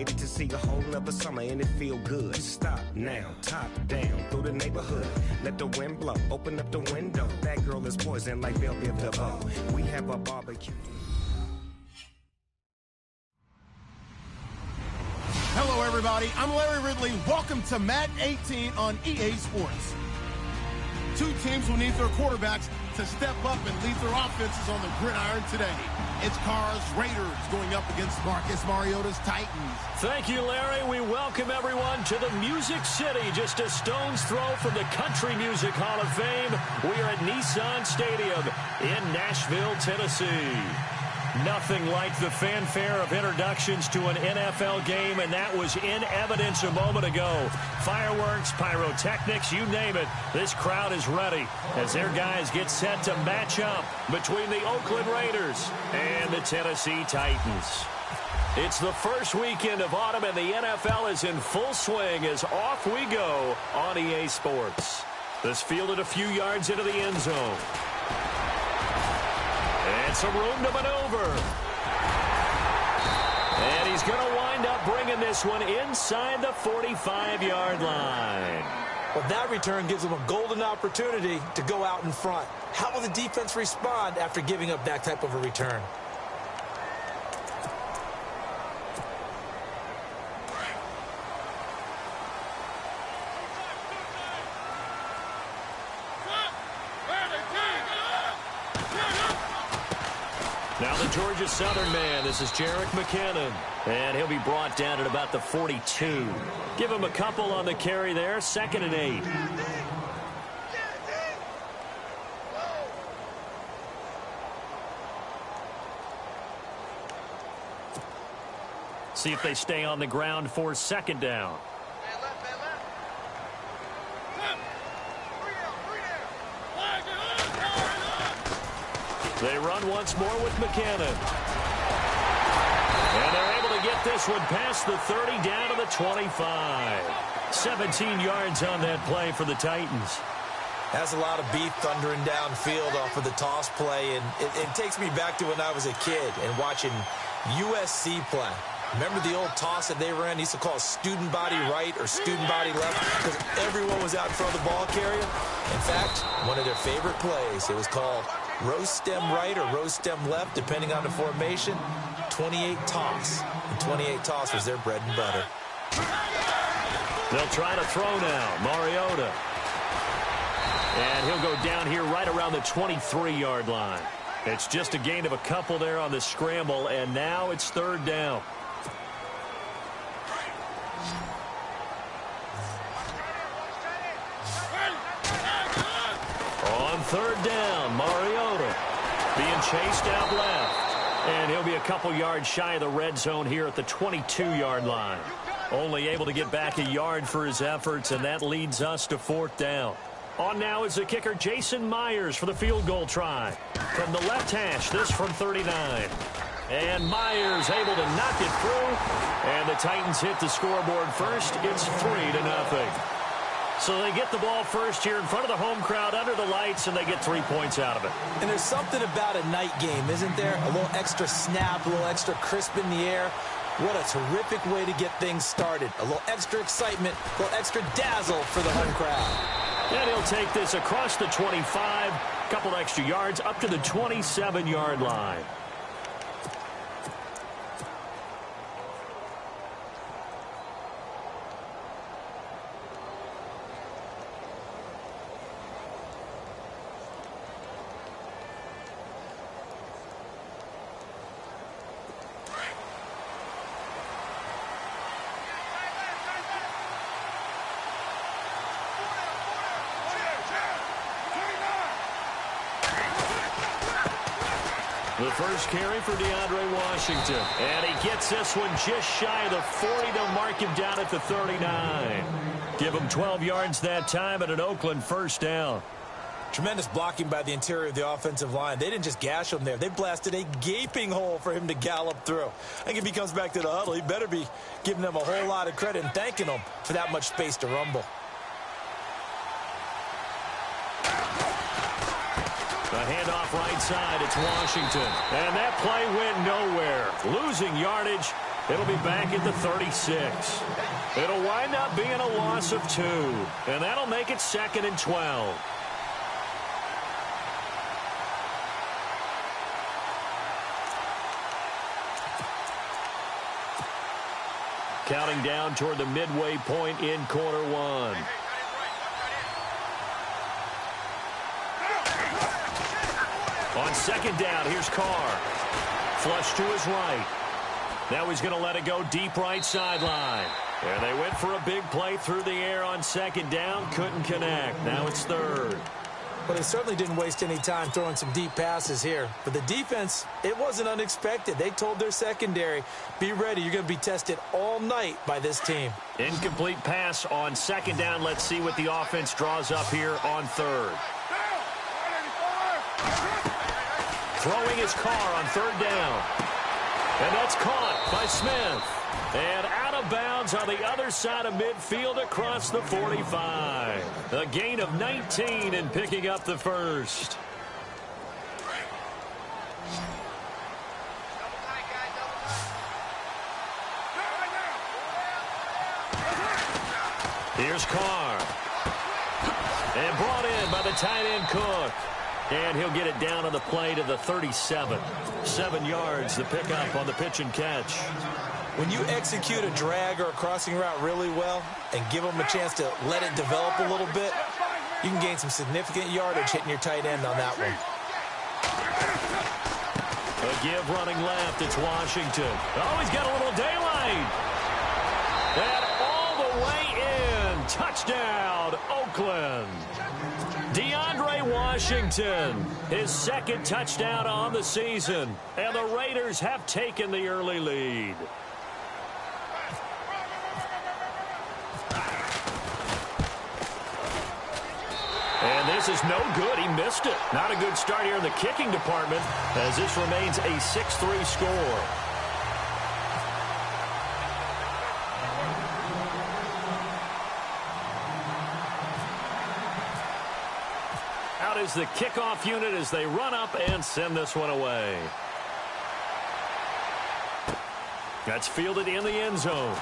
made it to see a whole nother summer and it feel good. Stop now, top down through the neighborhood. Let the wind blow, open up the window. That girl is poison like Velvet DeVoe. We have a barbecue. Hello, everybody. I'm Larry Ridley. Welcome to Madden 18 on EA Sports. Two teams will need their quarterbacks to step up and lead their offenses on the gridiron today. It's Carr's Raiders going up against Marcus Mariota's Titans. Thank you, Larry. We welcome everyone to the Music City, just a stone's throw from the Country Music Hall of Fame. We are at Nissan Stadium in Nashville, Tennessee. Nothing like the fanfare of introductions to an NFL game, and that was in evidence a moment ago. Fireworks, pyrotechnics, you name it. This crowd is ready as their guys get set to match up between the Oakland Raiders and the Tennessee Titans. It's the first weekend of autumn, and the NFL is in full swing as off we go on EA Sports. This fielded a few yards into the end zone. And some room to maneuver. And he's going to wind up bringing this one inside the 45-yard line. Well, that return gives him a golden opportunity to go out in front. How will the defense respond after giving up that type of a return? Now the Georgia Southern man, this is Jerick McKinnon. And he'll be brought down at about the 42. Give him a couple on the carry there, 2nd and 8. See if they stay on the ground for 2nd down. They run once more with McKinnon. And they're able to get this one past the 30 down to the 25. 17 yards on that play for the Titans. That's a lot of beef thundering downfield off of the toss play, and it takes me back to when I was a kid and watching USC play. Remember the old toss that they ran? They used to call it student body right or student body left because everyone was out in front of the ball carrier. In fact, one of their favorite plays, it was called roast stem right or roast stem left, depending on the formation. 28 toss. And 28 toss was their bread and butter. They'll try to throw now. Mariota. And he'll go down here right around the 23-yard line. It's just a gain of a couple there on the scramble, and now it's 3rd down. On 3rd down, Mariota being chased out left. And he'll be a couple yards shy of the red zone here at the 22-yard line. Only able to get back a yard for his efforts, and that leads us to 4th down. On now is the kicker, Jason Myers, for the field goal try. From the left hash, this from 39. And Myers able to knock it through. And the Titans hit the scoreboard first. It's 3-0. So they get the ball first here in front of the home crowd under the lights, and they get 3 points out of it. And there's something about a night game, isn't there? A little extra snap, a little extra crisp in the air. What a terrific way to get things started. A little extra excitement, a little extra dazzle for the home crowd. And he'll take this across the 25, a couple extra yards up to the 27-yard line. The first carry for DeAndre Washington. And he gets this one just shy of the 40. They'll mark him down at the 39. Give him 12 yards that time and an Oakland 1st down. Tremendous blocking by the interior of the offensive line. They didn't just gash him there. They blasted a gaping hole for him to gallop through. I think if he comes back to the huddle, he better be giving them a whole lot of credit and thanking them for that much space to rumble. The handoff right side, it's Washington. And that play went nowhere. Losing yardage It'll be back at the 36. It'll wind up being a loss of 2, and that'll make it 2nd and 12. Counting down toward the midway point in quarter 1. On 2nd down, here's Carr. Flush to his right. Now he's going to let it go deep right sideline. And they went for a big play through the air on 2nd down. Couldn't connect. Now it's 3rd. But they certainly didn't waste any time throwing some deep passes here. But the defense, it wasn't unexpected. They told their secondary, be ready. You're going to be tested all night by this team. Incomplete pass on 2nd down. Let's see what the offense draws up here on 3rd. Throwing his Carr on 3rd down. And that's caught by Smith. And out of bounds on the other side of midfield across the 45. A gain of 19 and picking up the first. Here's Carr. And brought in by the tight end Cook. And he'll get it down on the play to the 37. 7 yards, the pickup on the pitch and catch. When you execute a drag or a crossing route really well and give them a chance to let it develop a little bit, you can gain some significant yardage hitting your tight end on that one. A give running left, it's Washington. Oh, he's got a little daylight. And all the way in. Touchdown, Oakland. DeAndre Washington, his 2nd touchdown on the season. And the Raiders have taken the early lead. And this is no good. He missed it. Not a good start here in the kicking department as this remains a 6-3 score. Out is the kickoff unit as they run up and send this one away. That's fielded in the end zone.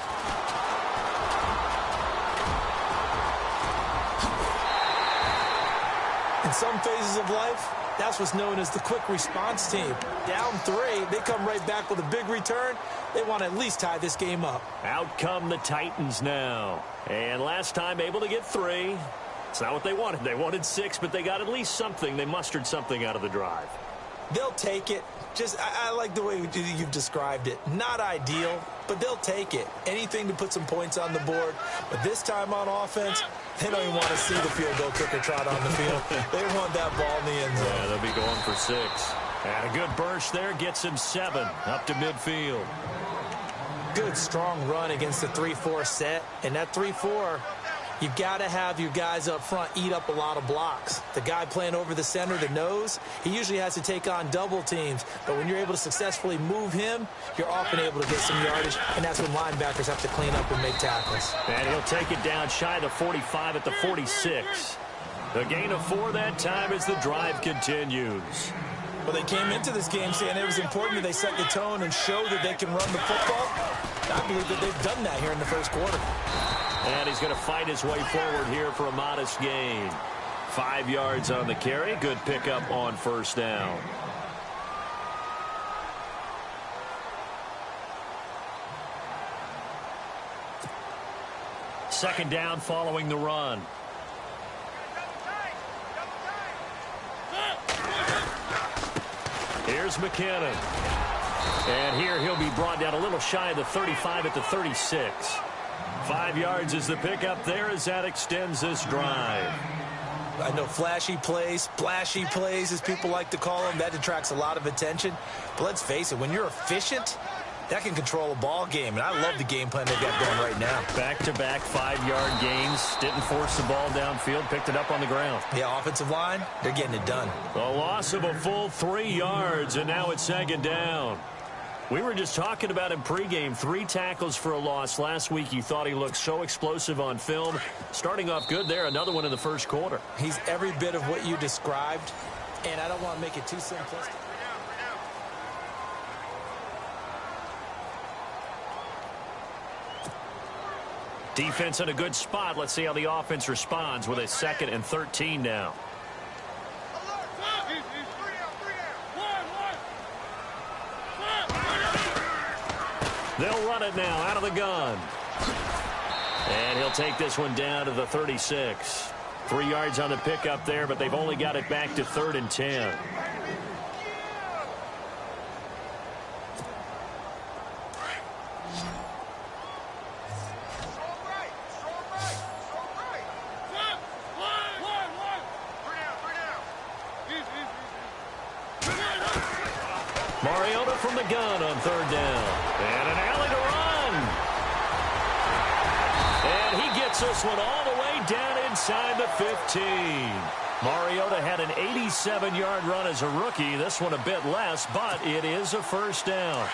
In some phases of life, that's what's known as the quick response team. Down 3, they come right back with a big return. They want to at least tie this game up. Out come the Titans now. And last time able to get 3. It's not what they wanted. They wanted 6, but they got at least something. They mustered something out of the drive. They'll take it. I like the way you've described it. Not ideal, but they'll take it. Anything to put some points on the board. But this time on offense, they don't even want to see the field goal kicker trot on the field. They want that ball in the end zone. Yeah, they'll be going for 6. And a good burst there gets him 7 up to midfield. Good, strong run against the 3-4 set. And that 3-4, you've got to have your guys up front eat up a lot of blocks. The guy playing over the center, the nose, he usually has to take on double teams. But when you're able to successfully move him, you're often able to get some yardage, and that's when linebackers have to clean up and make tackles. And he'll take it down shy of the 45 at the 46. The gain of 4 that time as the drive continues. Well, they came into this game saying it was important that they set the tone and show that they can run the football. I believe that they've done that here in the first quarter. And he's going to fight his way forward here for a modest gain. 5 yards on the carry. Good pickup on 1st down. Second down following the run. Here's McKinnon. And here he'll be brought down a little shy of the 35 at the 36. 5 yards is the pickup there as that extends this drive. I know flashy plays, splashy plays, as people like to call them, that attracts a lot of attention. But let's face it, when you're efficient, that can control a ball game. And I love the game plan they've got going right now. Back-to-back 5-yard gains. Didn't force the ball downfield. Picked it up on the ground. Yeah, offensive line, they're getting it done. A loss of a full 3 yards, and now it's 2nd down. We were just talking about him pregame. 3 tackles for a loss. Last week you thought he looked so explosive on film. Starting off good there. Another one in the first quarter. He's every bit of what you described, and I don't want to make it too simplistic. Defense in a good spot. Let's see how the offense responds with a 2nd and 13 now. They'll run it now out of the gun. And he'll take this one down to the 36. 3 yards on the pickup there, but they've only got it back to 3rd and 10. Mariota from the gun on 3rd down. And an alley to run. And he gets this one all the way down inside the 15. Mariota had an 87-yard run as a rookie. This one a bit less, but it is a 1st down.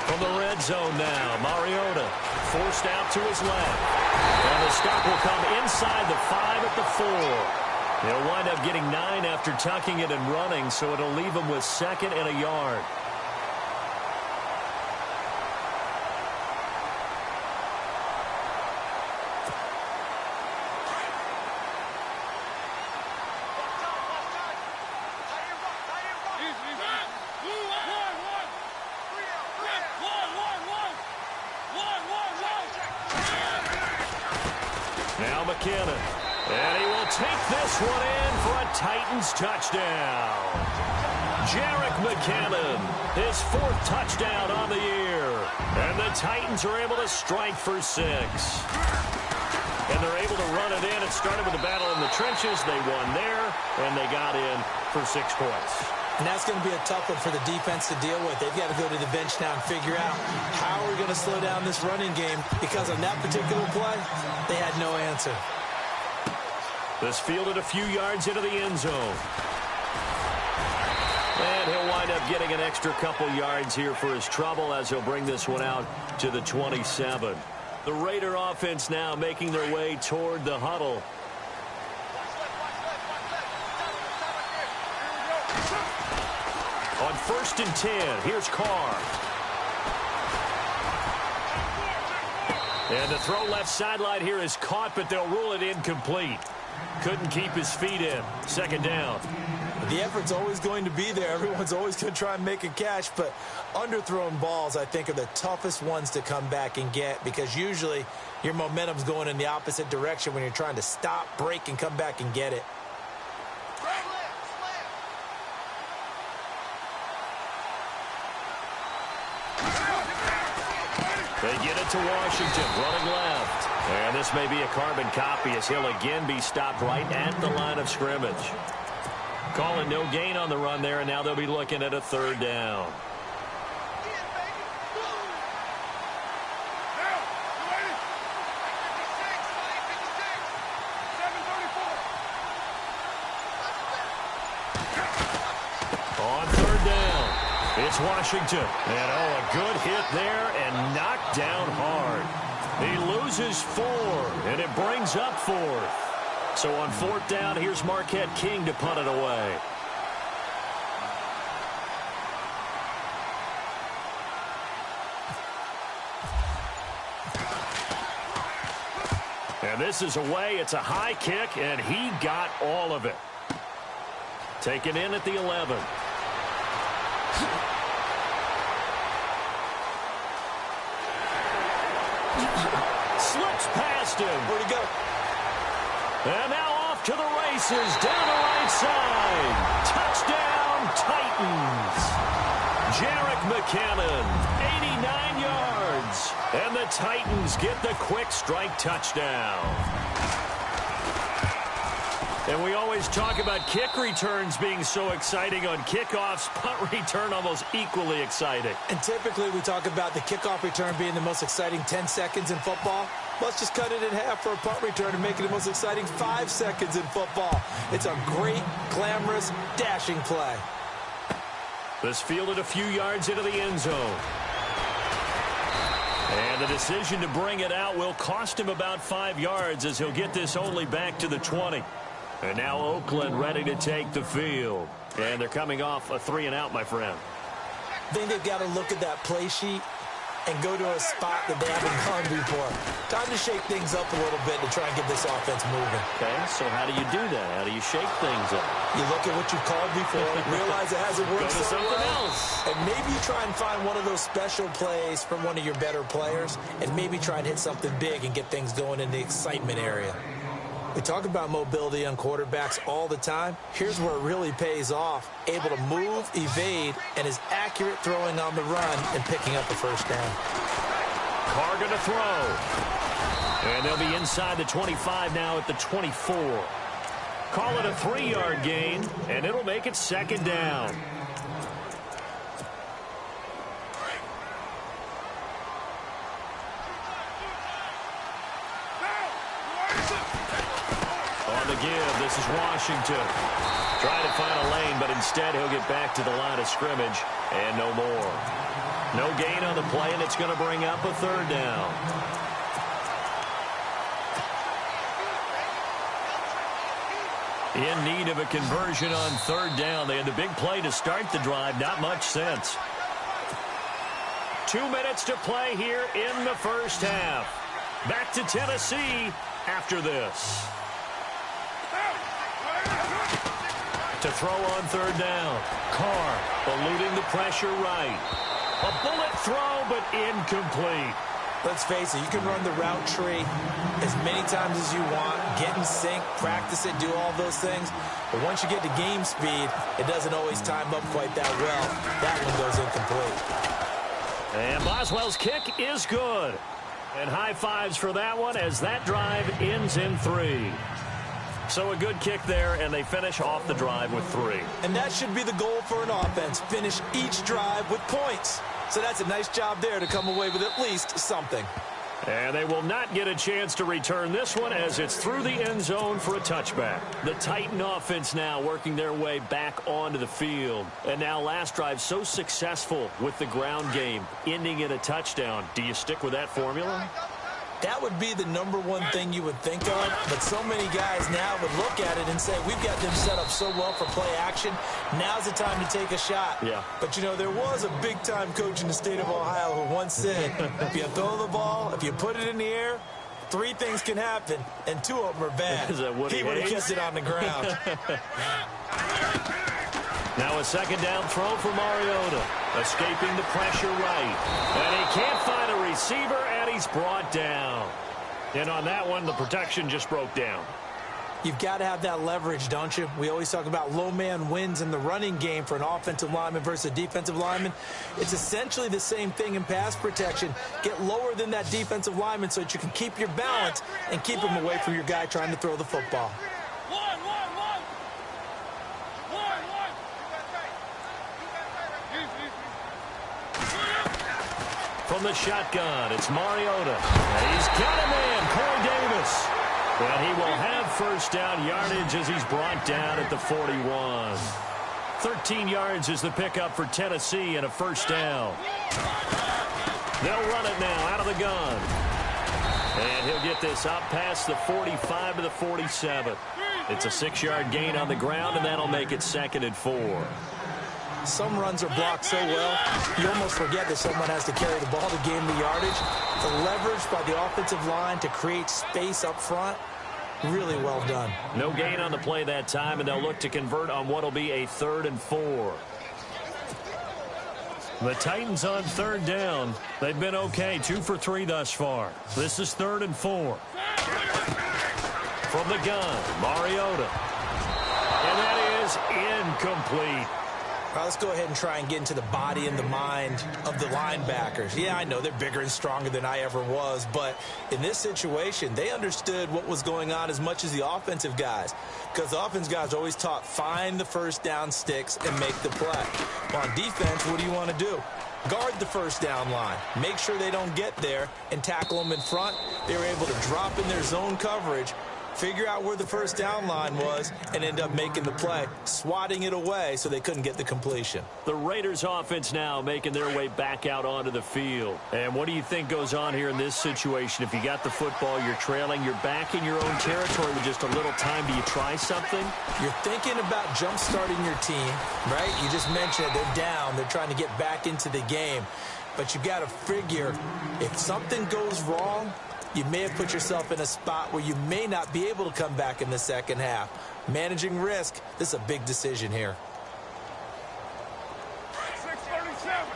From the red zone now, Mariota forced out to his left. And the stop will come inside the 5 at the 4. He'll wind up getting 9 after tucking it and running, so it'll leave him with 2nd and a yard. Now McKinnon. And he will take this one in for a Titans touchdown. Jerick McKinnon, his 4th touchdown on the year. And the Titans are able to strike for 6. And they're able to run it in. It started with a battle in the trenches. They won there, and they got in for 6 points. And that's going to be a tough one for the defense to deal with. They've got to go to the bench now and figure out how we're going to slow down this running game, because on that particular play, they had no answer. This fielded a few yards into the end zone. And he'll wind up getting an extra couple yards here for his trouble as he'll bring this one out to the 27. The Raider offense now making their way toward the huddle. On 1st and 10, here's Carr. And the throw left sideline here is caught, but they'll rule it incomplete. Couldn't keep his feet in. 2nd down. The effort's always going to be there. Everyone's always going to try and make a catch, but underthrown balls, I think, are the toughest ones to come back and get, because usually your momentum's going in the opposite direction when you're trying to stop, break, and come back and get it. They get it to Washington, running left. And this may be a carbon copy as he'll again be stopped right at the line of scrimmage. Calling no gain on the run there, and now they'll be looking at a 3rd down. On 3rd down, it's Washington. And a good hit there and knocked down hard. He loses 4, and it brings up 4th. So on 4th down, here's Marquette King to punt it away. And this is away. It's a high kick, and he got all of it. Taken in at the 11. Slips past him. Where'd he go? And now off to the races, down the right side. Touchdown, Titans. Jerick McKinnon, 89 yards. And the Titans get the quick strike touchdown. And we always talk about kick returns being so exciting on kickoffs. Punt return almost equally exciting. And typically we talk about the kickoff return being the most exciting 10 seconds in football. Let's just cut it in half for a punt return and make it the most exciting 5 seconds in football. It's a great, glamorous, dashing play. This fielded a few yards into the end zone. And the decision to bring it out will cost him about 5 yards as he'll get this only back to the 20. And now Oakland ready to take the field. And they're coming off a 3-and-out, my friend. I think they've got to look at that play sheet and go to a spot that they haven't gone before. Time to shake things up a little bit to try and get this offense moving. Okay, so how do you do that? How do you shake things up? You look at what you've called before, realize it hasn't worked Go to so something well, else. and maybe you try and find one of those special plays from one of your better players, and maybe try and hit something big and get things going in the excitement area. We talk about mobility on quarterbacks all the time. Here's where it really pays off. Able to move, evade, and is accurate throwing on the run and picking up a first down. Carr going to throw. And they'll be inside the 25 now at the 24. Call it a 3-yard gain, and it'll make it second down. On the give, this is Washington. Trying to find a lane, but instead he'll get back to the line of scrimmage and no more. No gain on the play, and it's going to bring up a third down. In need of a conversion on third down. They had the big play to start the drive. Not much sense. 2 minutes to play here in the first half. Back to Tennessee after this. To throw on third down. Carr eluding the pressure right. A bullet throw, but incomplete. Let's face it, you can run the route tree as many times as you want, get in sync, practice it, do all those things. But once you get to game speed, it doesn't always time up quite that well. That one goes incomplete. And Boswell's kick is good. And high fives for that one as that drive ends in 3. So a good kick there, and they finish off the drive with 3. And that should be the goal for an offense, finish each drive with points. So that's a nice job there to come away with at least something. And they will not get a chance to return this one as it's through the end zone for a touchback. The Titan offense now working their way back onto the field. And now last drive so successful with the ground game, ending in a touchdown. Do you stick with that formula? That would be the number one thing you would think of, but so many guys now would look at it and say, we've got them set up so well for play action, now's the time to take a shot. Yeah. But, you know, there was a big-time coach in the state of Ohio who once said, if you throw the ball, if you put it in the air, 3 things can happen, and 2 of them are bad. Is that Woody He would have Hayes? kissed it on the ground. Now a second down throw for Mariota. Escaping the pressure right. And he can't find a receiver, and he's brought down. And on that one, the protection just broke down. You've got to have that leverage, don't you? We always talk about low man wins in the running game for an offensive lineman versus a defensive lineman. It's essentially the same thing in pass protection. Get lower than that defensive lineman so that you can keep your balance and keep him away from your guy trying to throw the football. From the shotgun, it's Mariota. And he's got a man, Corey Davis. And he will have first down yardage as he's brought down at the 41. 13 yards is the pickup for Tennessee and a first down. They'll run it now out of the gun. And he'll get this up past the 45 to the 47. It's a 6-yard gain on the ground, and that'll make it 2nd and 4. Some runs are blocked so well, you almost forget that someone has to carry the ball to gain the yardage. The leverage by the offensive line to create space up front, really well done. No gain on the play that time, and they'll look to convert on what will be a 3rd and 4. The Titans on 3rd down. They've been okay, 2 for 3 thus far. This is 3rd and 4. From the gun, Mariota. And that is incomplete. All right, let's go ahead and try and get into the body and the mind of the linebackers. Yeah, I know they're bigger and stronger than I ever was, but in this situation, they understood what was going on as much as the offensive guys, because the offensive guys are always taught, find the first down sticks and make the play. Well, on defense, what do you want to do? Guard the first down line. Make sure they don't get there and tackle them in front. They were able to drop in their zone coverage, figure out where the first down line was, and end up making the play, swatting it away so they couldn't get the completion. The Raiders offense now making their way back out onto the field. And what do you think goes on here in this situation? If you got the football, you're trailing, you're back in your own territory with just a little time. Do you try something? You're thinking about jump-starting your team, right? You just mentioned they're down. They're trying to get back into the game. But you got to figure if something goes wrong, you may have put yourself in a spot where you may not be able to come back in the second half. Managing risk, this is a big decision here. 6:37.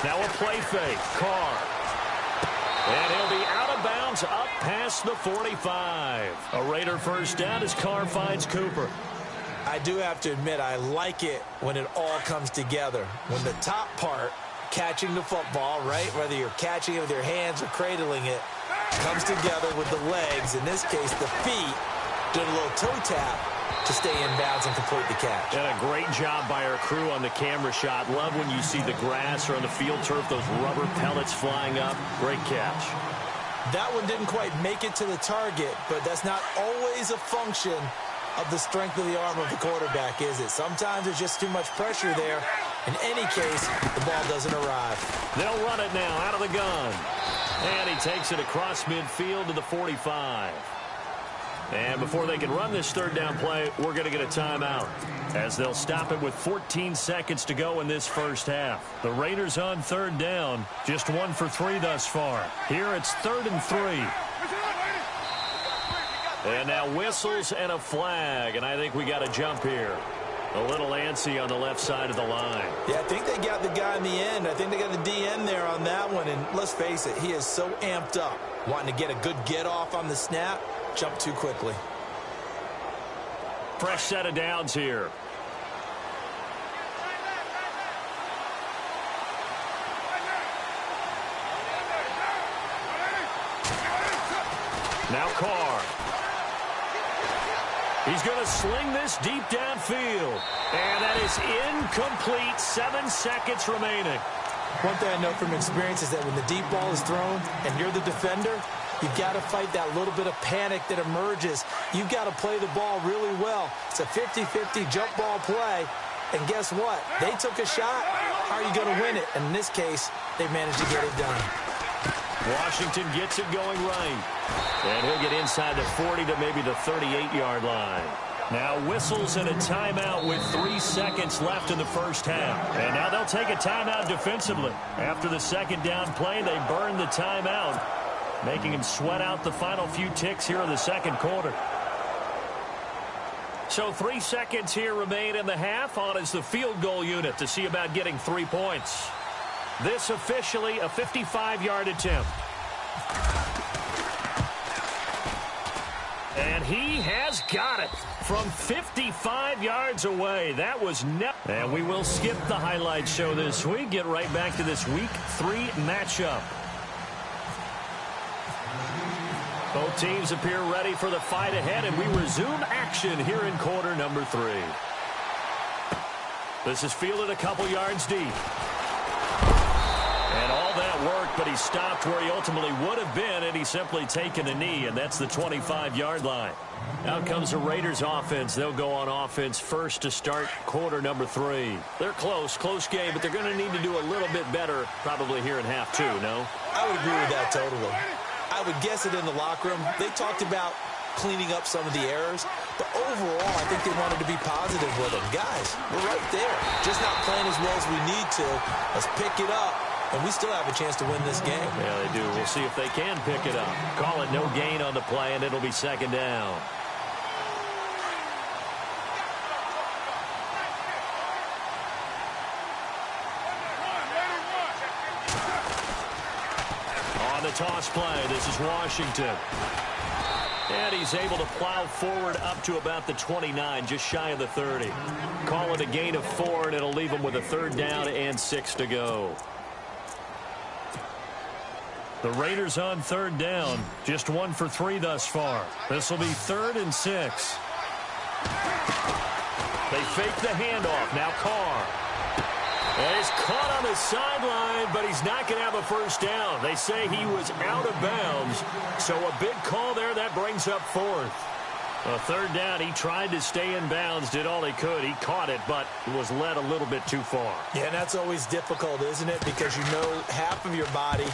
Now a play fake. Carr. And he'll be out of bounds up past the 45. A Raider first down as Carr finds Cooper. I do have to admit, I like it when it all comes together. When the top part, catching the football, right, whether you're catching it with your hands or cradling it, comes together with the legs, in this case the feet, doing a little toe tap to stay in bounds and complete the catch. And a great job by our crew on the camera shot. Love when you see the grass or on the field turf, those rubber pellets flying up. Great catch. That one didn't quite make it to the target, but that's not always a function of the strength of the arm of the quarterback, is it? Sometimes there's just too much pressure there. In any case, the ball doesn't arrive. They'll run it now out of the gun. And he takes it across midfield to the 45. And before they can run this third down play, we're going to get a timeout, as they'll stop it with 14 seconds to go in this first half. The Raiders on third down, just 1 for 3 thus far. Here it's 3rd and 3. And now whistles and a flag, and I think we got a jump here. A little antsy on the left side of the line. Yeah, I think they got the guy in the end. I think they got the DN there on that one, and let's face it, he is so amped up, wanting to get a good get-off on the snap, jump too quickly. Fresh set of downs here. Now Carr. He's going to sling this deep downfield. And that is incomplete. 7 seconds remaining. One thing I know from experience is that when the deep ball is thrown and you're the defender, you've got to fight that little bit of panic that emerges. You've got to play the ball really well. It's a 50-50 jump ball play. And guess what? They took a shot. How are you going to win it? And in this case, they managed to get it done. Washington gets it going right. And he'll get inside the 40 to maybe the 38-yard line. Now whistles and a timeout with 3 seconds left in the first half. And now they'll take a timeout defensively. After the second down play, they burn the timeout, making him sweat out the final few ticks here in the second quarter. So 3 seconds here remain in the half. On is the field goal unit to see about getting 3 points. This officially a 55-yard attempt. And he has got it from 55 yards away. That was and we will skip the highlight show this week. Get right back to this Week 3 matchup. Both teams appear ready for the fight ahead, and we resume action here in quarter number 3. This is fielded a couple yards deep. And all that work, but he stopped where he ultimately would have been, and he's simply taken a knee, and that's the 25-yard line. Out comes the Raiders offense. They'll go on offense first to start quarter number 3. They're close game, but they're going to need to do a little bit better probably here in half 2, no? I would agree with that totally. I would guess it in the locker room. They talked about cleaning up some of the errors, but overall, I think they wanted to be positive with them. Guys, we're right there. Just not playing as well as we need to. Let's pick it up. And we still have a chance to win this game. Yeah, they do. We'll see if they can pick it up. Call it no gain on the play, and it'll be second down. On the toss play, this is Washington. And he's able to plow forward up to about the 29, just shy of the 30. Call it a gain of 4, and it'll leave him with a third down and 6 to go. The Raiders on third down, just 1 for 3 thus far. This will be 3rd and 6. They fake the handoff. Now Carr. And he's caught on the sideline, but he's not going to have a first down. They say he was out of bounds, so a big call there. That brings up fourth. A third down, he tried to stay in bounds, did all he could. He caught it, but was led a little bit too far. Yeah, and that's always difficult, isn't it? Because you know half of your body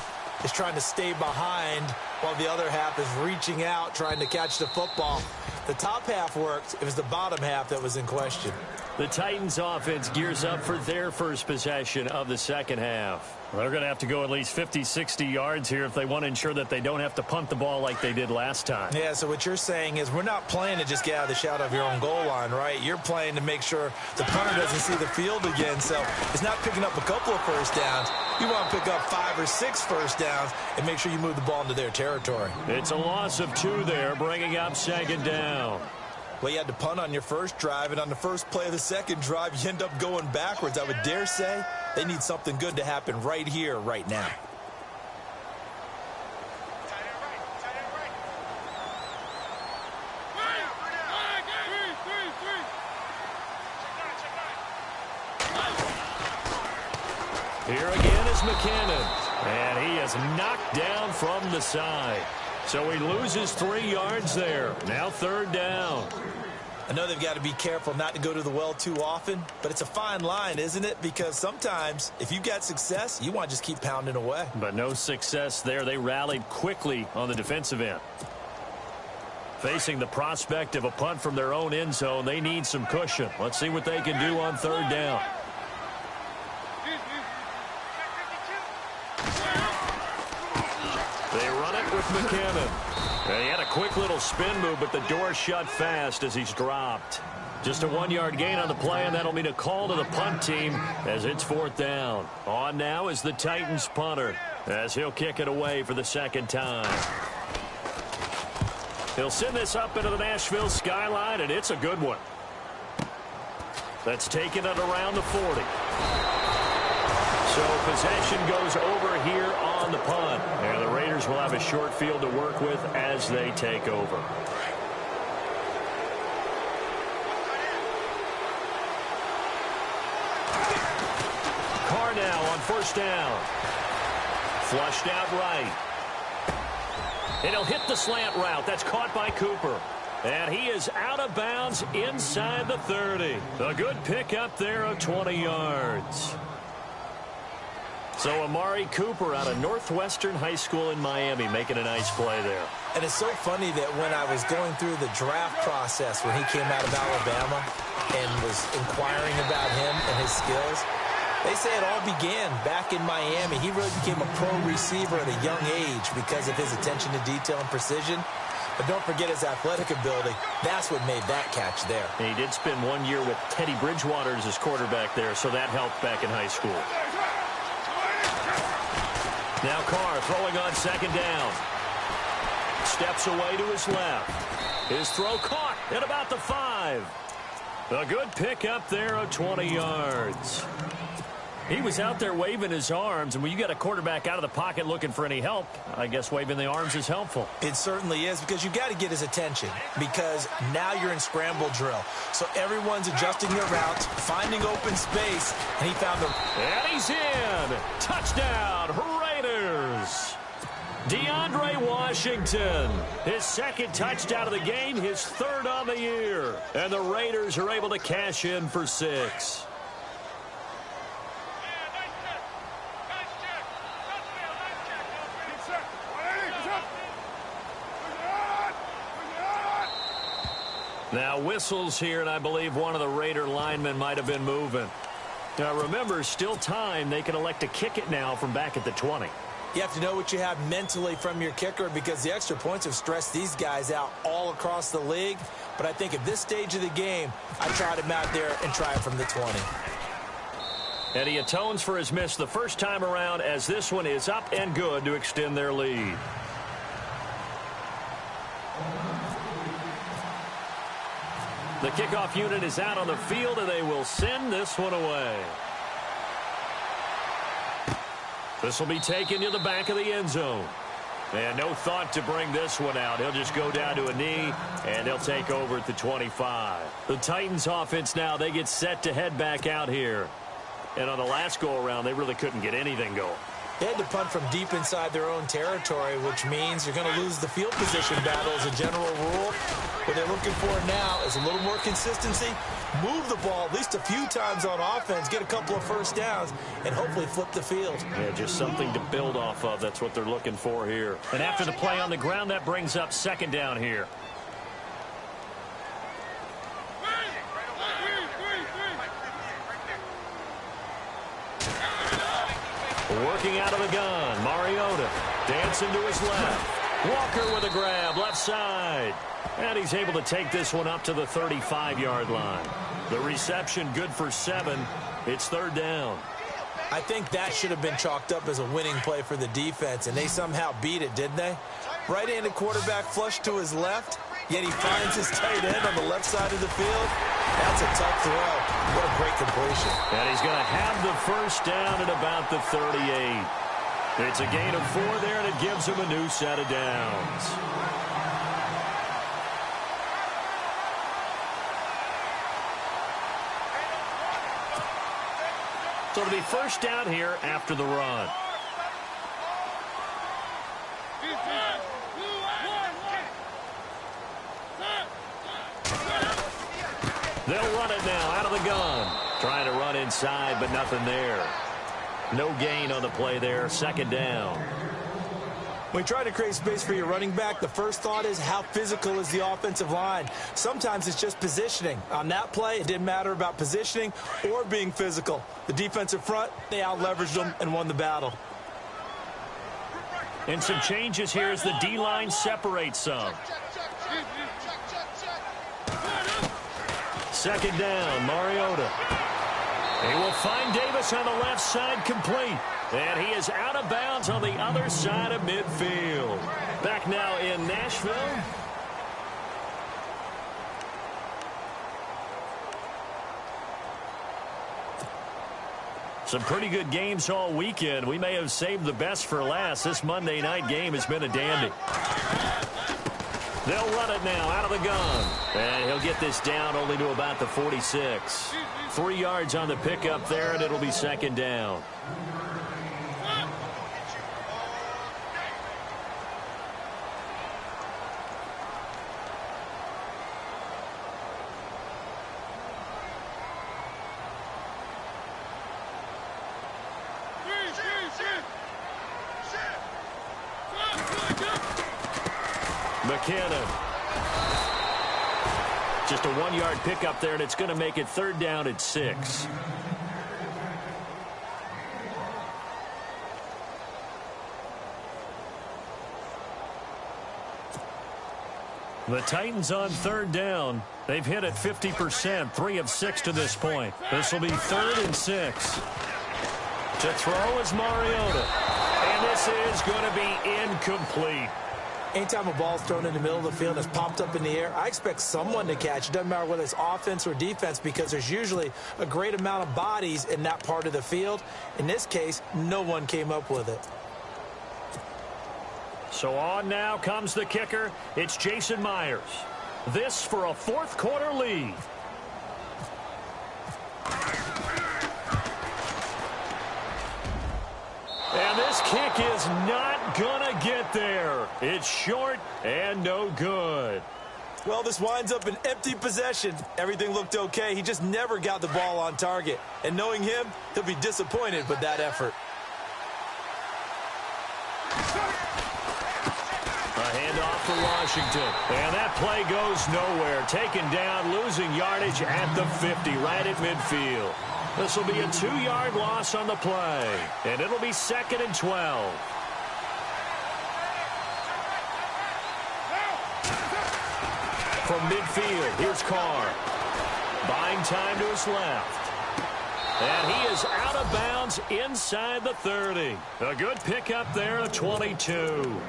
is trying to stay behind while the other half is reaching out, trying to catch the football. The top half worked. It was the bottom half that was in question. The Titans offense gears up for their first possession of the second half. They're going to have to go at least 50, 60 yards here if they want to ensure that they don't have to punt the ball like they did last time. Yeah, so what you're saying is we're not playing to just get out of the shadow of your own goal line, right? You're playing to make sure the punter doesn't see the field again. So it's not picking up a couple of first downs. You want to pick up 5 or 6 first downs and make sure you move the ball into their territory. It's a loss of 2 there, bringing up second down. Well, you had to punt on your first drive, and on the first play of the second drive, you end up going backwards. I would dare say they need something good to happen right here, right now. Here again is McKinnon, and he is knocked down from the side. So he loses 3 yards there. Now third down. I know they've got to be careful not to go to the well too often, but it's a fine line, isn't it? Because sometimes if you've got success, you want to just keep pounding away. But no success there. They rallied quickly on the defensive end. Facing the prospect of a punt from their own end zone, they need some cushion. Let's see what they can do on third down. They run it with McKinnon. He had a quick little spin move, but the door shut fast as he's dropped. Just a 1-yard gain on the play, and that'll mean a call to the punt team as it's fourth down. On now is the Titans punter as he'll kick it away for the second time. He'll send this up into the Nashville skyline, and it's a good one. That's taken it around the 40. So possession goes over here on the punt. And the Raiders will have a short field to work with as they take over. Carr now on first down. Flushed out right. And he'll hit the slant route. That's caught by Cooper. And he is out of bounds inside the 30. A good pickup there of 20 yards. So Amari Cooper out of Northwestern High School in Miami making a nice play there. And it's so funny that when I was going through the draft process when he came out of Alabama and was inquiring about him and his skills, they say it all began back in Miami. He really became a pro receiver at a young age because of his attention to detail and precision. But don't forget his athletic ability. That's what made that catch there. And he did spend 1 year with Teddy Bridgewater as his quarterback there, so that helped back in high school. Now Carr throwing on second down. Steps away to his left. His throw caught at about the 5. A good pickup there of 20 yards. He was out there waving his arms, and when you got a quarterback out of the pocket looking for any help, I guess waving the arms is helpful. It certainly is, because you've got to get his attention, because now you're in scramble drill. So everyone's adjusting their routes, finding open space, and he found the... And he's in! Touchdown, Raiders! DeAndre Washington, his second touchdown of the game, his third on the year. And the Raiders are able to cash in for 6. Now whistles here, and I believe one of the Raider linemen might have been moving. Now remember, still time. They can elect to kick it now from back at the 20. You have to know what you have mentally from your kicker, because the extra points have stressed these guys out all across the league. But I think at this stage of the game, I tried him out there and try it from the 20. And he atones for his miss the first time around, as this one is up and good to extend their lead. The kickoff unit is out on the field, and they will send this one away. This will be taken to the back of the end zone. And no thought to bring this one out. He'll just go down to a knee, and they'll take over at the 25. The Titans offense now, they get set to head back out here. And on the last go-around, they really couldn't get anything going. They had to punt from deep inside their own territory, which means you're going to lose the field position battle as a general rule. What they're looking for now is a little more consistency, move the ball at least a few times on offense, get a couple of first downs, and hopefully flip the field. Yeah, just something to build off of. That's what they're looking for here. And after the play on the ground, that brings up second down here. Working out of the gun, Mariota dancing to his left. Walker with a grab, left side. And he's able to take this one up to the 35-yard line. The reception good for 7. It's third down. I think that should have been chalked up as a winning play for the defense, and they somehow beat it, didn't they? Right-handed quarterback flushed to his left, yet he finds his tight end on the left side of the field. That's a tough throw. What a great completion. And he's going to have the first down at about the 38. It's a gain of 4 there, and it gives him a new set of downs. So it'll be first down here after the run. They'll run it now out of the gun. Trying to run inside, but nothing there. No gain on the play there. Second down. When you try to create space for your running back, the first thought is how physical is the offensive line. Sometimes it's just positioning. On that play, it didn't matter about positioning or being physical. The defensive front, they out-leveraged them and won the battle. And some changes here as the D-line separates some. Second down, Mariota. He will find Davis on the left side, complete. And he is out of bounds on the other side of midfield. Back now in Nashville. Some pretty good games all weekend. We may have saved the best for last. This Monday night game has been a dandy. They'll run it now out of the gun. And he'll get this down only to about the 46. 3 yards on the pickup there, and it'll be second down. McKinnon. Just a 1-yard pickup there, and it's going to make it third down at 6. The Titans on third down. They've hit it 50%, 3 of 6 to this point. This will be third and 6. To throw is Mariota. And this is going to be incomplete. Anytime a ball's thrown in the middle of the field and it's popped up in the air, I expect someone to catch. It doesn't matter whether it's offense or defense, because there's usually a great amount of bodies in that part of the field. In this case, no one came up with it. So on now comes the kicker. It's Jason Myers. This for a fourth-quarter lead. And this kick is not going to get there. It's short and no good. Well, this winds up an empty possession. Everything looked okay. He just never got the ball on target. And knowing him, he'll be disappointed with that effort. A handoff for Washington. And that play goes nowhere. Taken down, losing yardage at the 50, right at midfield. This will be a 2-yard loss on the play. And it'll be second and 12. From midfield, here's Carr. Buying time to his left. And he is out of bounds inside the 30. A good pickup there at 22.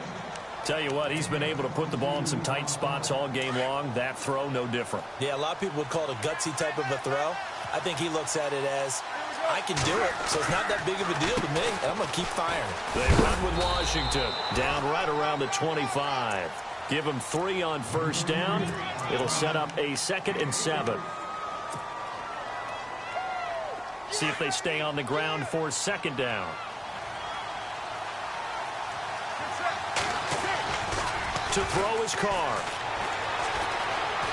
Tell you what, he's been able to put the ball in some tight spots all game long. That throw, no different. Yeah, a lot of people would call it a gutsy type of a throw. I think he looks at it as, I can do it, so it's not that big of a deal to me, and I'm going to keep firing. They run with Washington, down right around the 25. Give him 3 on first down. It'll set up a second and 7. See if they stay on the ground for second down. To throw his Carr.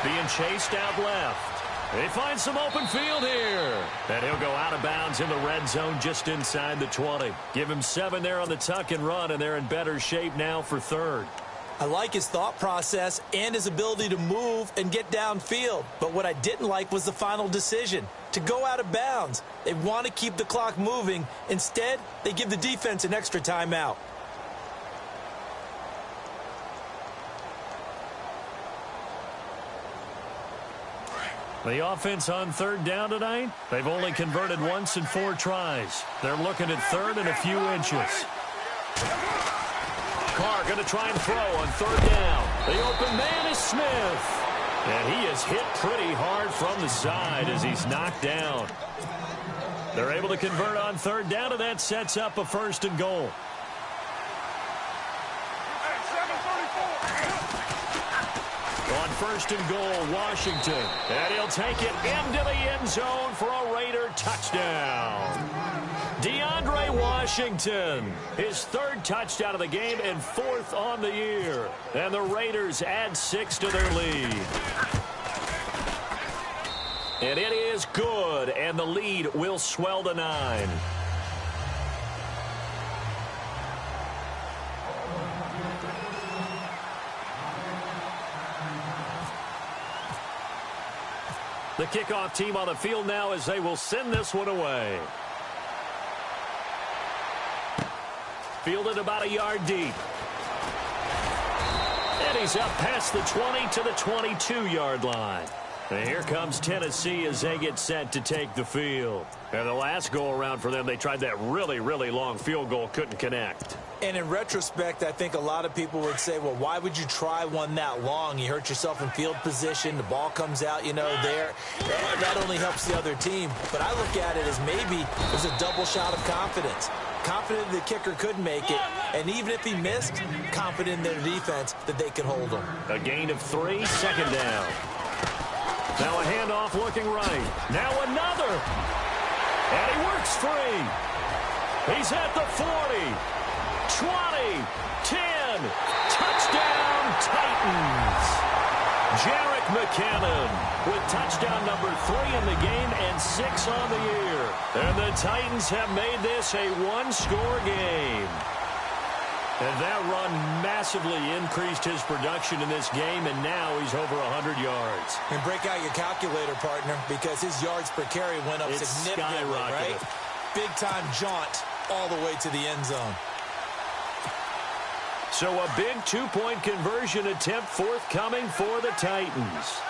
Being chased out left. They find some open field here. And he'll go out of bounds in the red zone just inside the 20. Give him 7 there on the tuck and run, and they're in better shape now for third. I like his thought process and his ability to move and get downfield. But what I didn't like was the final decision, to go out of bounds. They want to keep the clock moving. Instead, they give the defense an extra timeout. The offense on third down tonight, they've only converted once in 4 tries. They're looking at third and a few inches. Carr going to try and throw on third down. The open man is Smith. And he is hit pretty hard from the side as he's knocked down. They're able to convert on third down, and that sets up a 1st and goal. On 1st and goal, Washington. And he'll take it into the end zone for a Raider touchdown. DeAndre Washington, his 3rd touchdown of the game and 4th on the year. And the Raiders add 6 to their lead. And it is good, and the lead will swell to 9. The kickoff team on the field now as they will send this one away. Fielded about a yard deep. And he's up past the 20 to the 22-yard line. And here comes Tennessee as they get set to take the field. And the last go-around for them, they tried that really, really long field goal, couldn't connect. And in retrospect, I think a lot of people would say, well, why would you try one that long? You hurt yourself in field position. The ball comes out, there. That only helps the other team. But I look at it as maybe there's a double shot of confidence. Confident the kicker could make it. And even if he missed, confident in their defense that they could hold him. A gain of 3, second down. Now a handoff looking right. Now another. And he works free. He's at the 40. 20, 10, touchdown Titans. Jerick McKinnon with touchdown number 3 in the game and 6 on the year. And the Titans have made this a 1-score game. And that run massively increased his production in this game, and now he's over 100 yards. And break out your calculator, partner, because his yards per carry went up significantly, right? Big-time jaunt all the way to the end zone. So a big 2-point conversion attempt forthcoming for the Titans.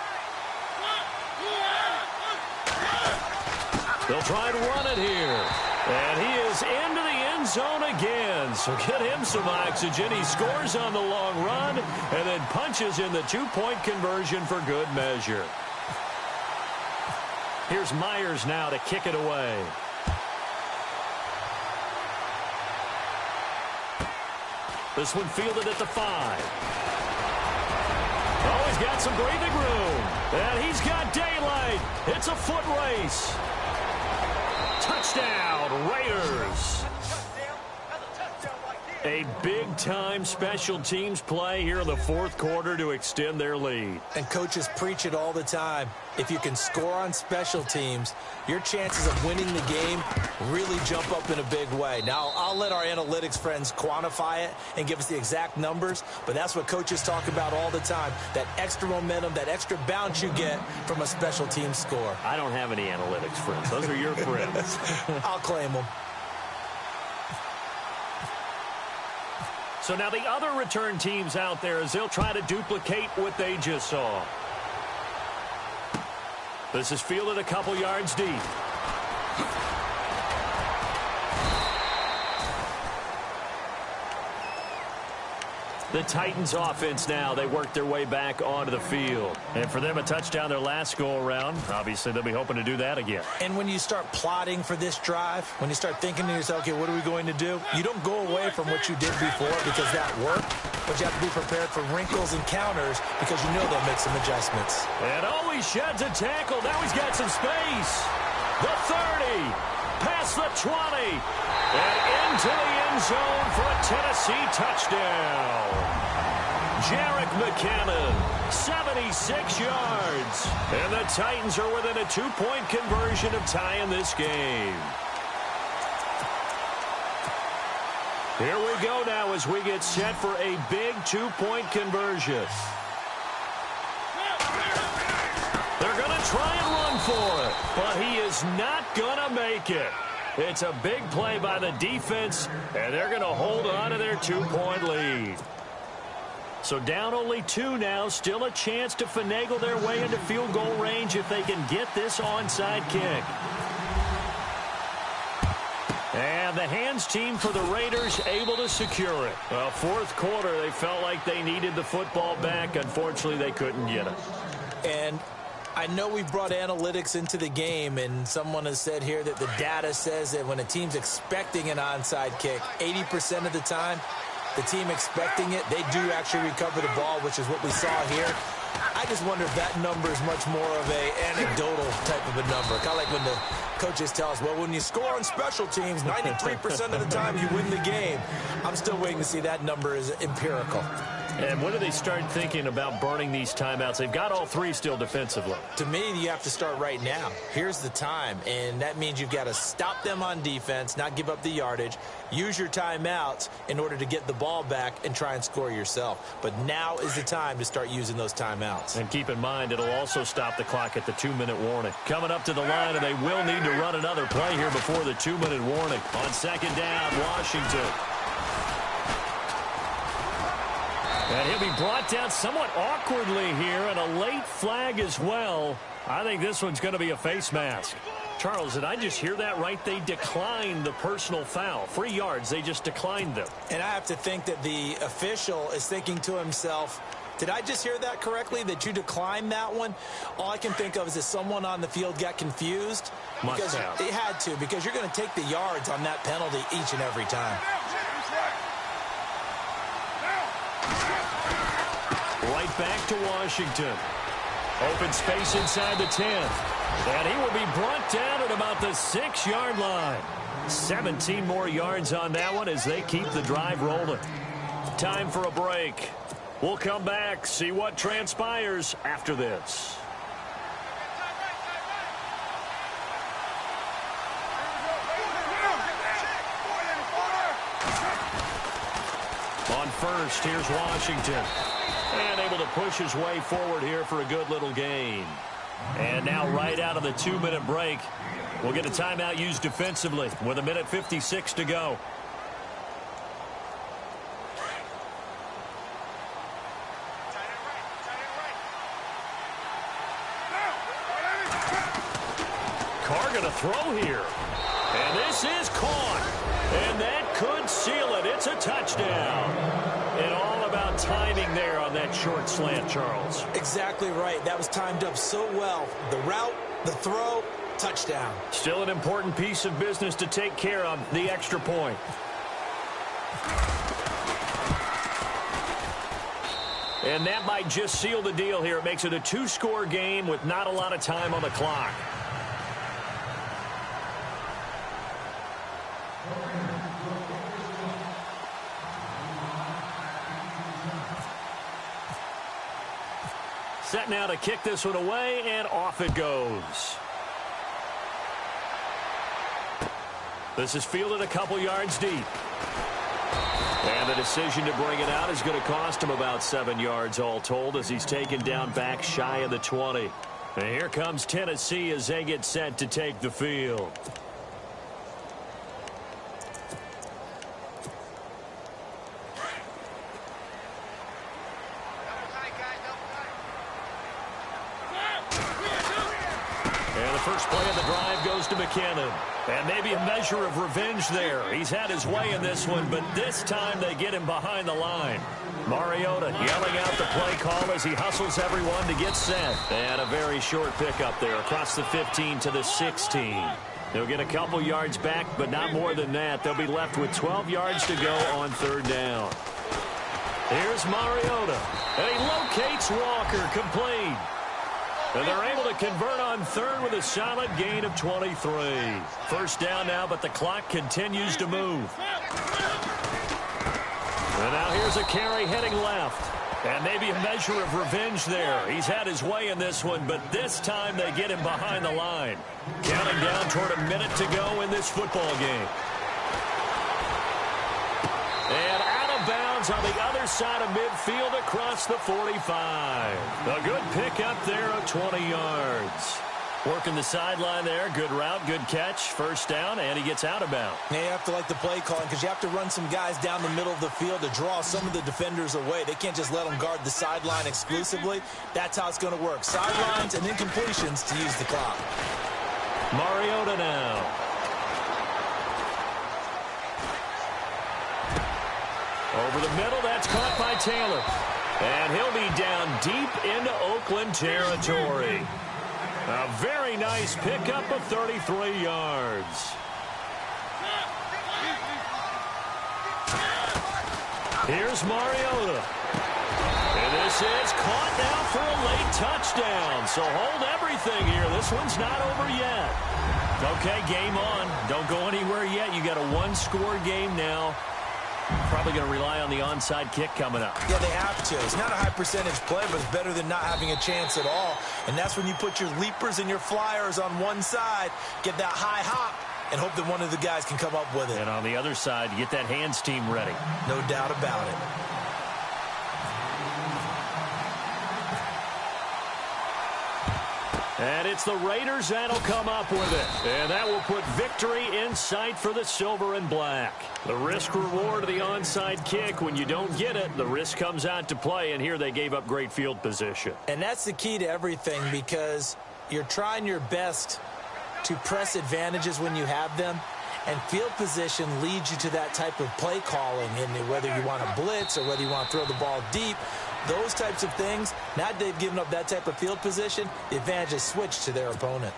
They'll try to run it here. And he is into the end zone again. So get him some oxygen. He scores on the long run and then punches in the 2-point conversion for good measure. Here's Myers now to kick it away. This one fielded at the 5. Oh, he's got some breathing room. And he's got daylight. It's a foot race. Touchdown, Raiders. A big-time special teams play here in the 4th quarter to extend their lead. And coaches preach it all the time. If you can score on special teams, your chances of winning the game really jump up in a big way. Now, I'll let our analytics friends quantify it and give us the exact numbers, but that's what coaches talk about all the time, that extra momentum, that extra bounce you get from a special team score. I don't have any analytics friends. Those are your friends. I'll claim them. So now the other return teams out there as they'll try to duplicate what they just saw. This is fielded a couple yards deep. The Titans offense now, they work their way back onto the field. And for them, a touchdown their last go-around. Obviously, they'll be hoping to do that again. And when you start plotting for this drive, when you start thinking to yourself, okay, what are we going to do? You don't go away from what you did before because that worked, but you have to be prepared for wrinkles and counters because you know they'll make some adjustments. And oh, he sheds a tackle. Now he's got some space. The 30. past the 20 and into the end zone for a Tennessee touchdown. Jerick McKinnon, 76 yards. And the Titans are within a 2-point conversion of tying this game. Here we go now as we get set for a big 2-point conversion. They're going to try and run for it, but he is not going to make it. It's a big play by the defense, and they're going to hold on to their 2-point lead. So down only 2 now, still a chance to finagle their way into field goal range if they can get this onside kick. And the hands team for the Raiders able to secure it. Well, fourth quarter, they felt like they needed the football back. Unfortunately, they couldn't get it. And I know we've brought analytics into the game, and someone has said here that the data says that when a team's expecting an onside kick, 80% of the time, the team expecting it, they do actually recover the ball, which is what we saw here. I just wonder if that number is much more of an anecdotal type of a number. Kind of like when the coaches tell us, well, when you score on special teams, 93% of the time you win the game. I'm still waiting to see that number is empirical. And when do they start thinking about burning these timeouts? They've got all 3 still defensively. To me, you have to start right now. Here's the time, and that means you've got to stop them on defense, not give up the yardage, use your timeouts in order to get the ball back and try and score yourself. But now is the time to start using those timeouts. And keep in mind, it'll also stop the clock at the 2-minute warning. Coming up to the line, and they will need to run another play here before the 2-minute warning. On second down, Washington. And he'll be brought down somewhat awkwardly here, and a late flag as well. I think this one's going to be a face mask. Charles, did I just hear that right? They declined the personal foul. 3 yards, they just declined them. And I have to think that the official is thinking to himself, did I just hear that correctly, that you declined that one? All I can think of is that someone on the field got confused. Must have. It had to, because you're going to take the yards on that penalty each and every time. Right back to Washington. Open space inside the 10. And he will be brought down at about the 6-yard line. 17 more yards on that one as they keep the drive rolling. Time for a break. We'll come back, see what transpires after this. On first, here's Washington. And able to push his way forward here for a good little gain. And now right out of the 2-minute break, we'll get a timeout used defensively with 1:56 to go. Carr going to throw here. And this is caught. And that could seal it. It's a touchdown. And all about timing there on that short slant, Charles. Exactly right. That was timed up so well. The route, the throw, touchdown. Still an important piece of business to take care of, the extra point. And that might just seal the deal here. It makes it a 2-score game with not a lot of time on the clock. Set now to kick this one away, and off it goes. This is fielded a couple yards deep. And the decision to bring it out is going to cost him about 7 yards all told as he's taken down back shy of the 20. And here comes Tennessee as they get set to take the field. First play of the drive goes to McKinnon. And maybe a measure of revenge there. He's had his way in this one, but this time they get him behind the line. Mariota yelling out the play call as he hustles everyone to get set. And a very short pickup there across the 15 to the 16. They'll get a couple yards back, but not more than that. They'll be left with 12 yards to go on third down. Here's Mariota. And he locates Walker, complete. And they're able to convert on third with a solid gain of 23. First down now, but the clock continues to move. And now here's a carry heading left. And maybe a measure of revenge there. He's had his way in this one, but this time they get him behind the line. Counting down toward a minute to go in this football game. And out of bounds on the other side of midfield across the 45. A good pickup there of 20 yards. Working the sideline there. Good route, good catch. First down, and he gets out of bounds. Now you have to like the play calling because you have to run some guys down the middle of the field to draw some of the defenders away. They can't just let them guard the sideline exclusively. That's how it's going to work. Sidelines and incompletions to use the clock. Mariota now. Over the middle, that's caught by Taylor. And he'll be down deep into Oakland territory. A very nice pickup of 33 yards. Here's Mariota. And this is caught now for a late touchdown. So hold everything here. This one's not over yet. Okay, game on. Don't go anywhere yet. You got a one-score game now. Probably going to rely on the onside kick coming up. Yeah, they have to. It's not a high percentage play, but it's better than not having a chance at all. And that's when you put your leapers and your flyers on one side, get that high hop, and hope that one of the guys can come up with it. And on the other side, get that hands team ready. No doubt about it. And it's the Raiders that'll come up with it. And that will put victory in sight for the silver and black. The risk reward of the onside kick. When you don't get it, the risk comes out to play. And here they gave up great field position. And that's the key to everything because you're trying your best to press advantages when you have them. And field position leads you to that type of play calling. And whether you want to blitz or whether you want to throw the ball deep, those types of things, now that they've given up that type of field position, the advantage is switched to their opponent.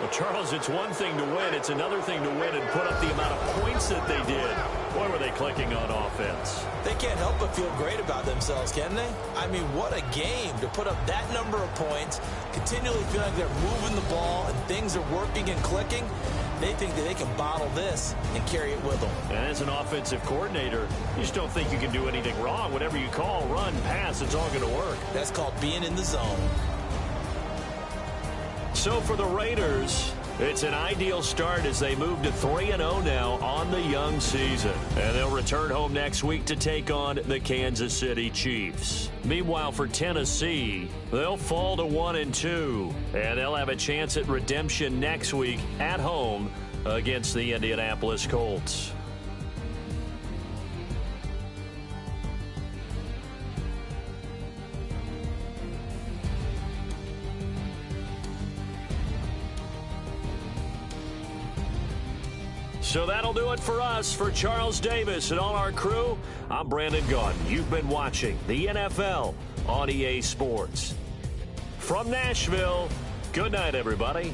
Well, Charles, it's one thing to win. It's another thing to win and put up the amount of points that they did. Boy, were they clicking on offense. They can't help but feel great about themselves, can they? I mean, what a game to put up that number of points, continually feeling like they're moving the ball and things are working and clicking. They think that they can bottle this and carry it with them. And as an offensive coordinator, you just don't think you can do anything wrong. Whatever you call, run, pass, it's all going to work. That's called being in the zone. So for the Raiders, it's an ideal start as they move to 3-0 now on the young season. And they'll return home next week to take on the Kansas City Chiefs. Meanwhile, for Tennessee, they'll fall to 1-2. And they'll have a chance at redemption next week at home against the Indianapolis Colts. So that'll do it for us. For Charles Davis and all our crew, I'm Brandon Gaudin. You've been watching the NFL on EA Sports. From Nashville, good night, everybody.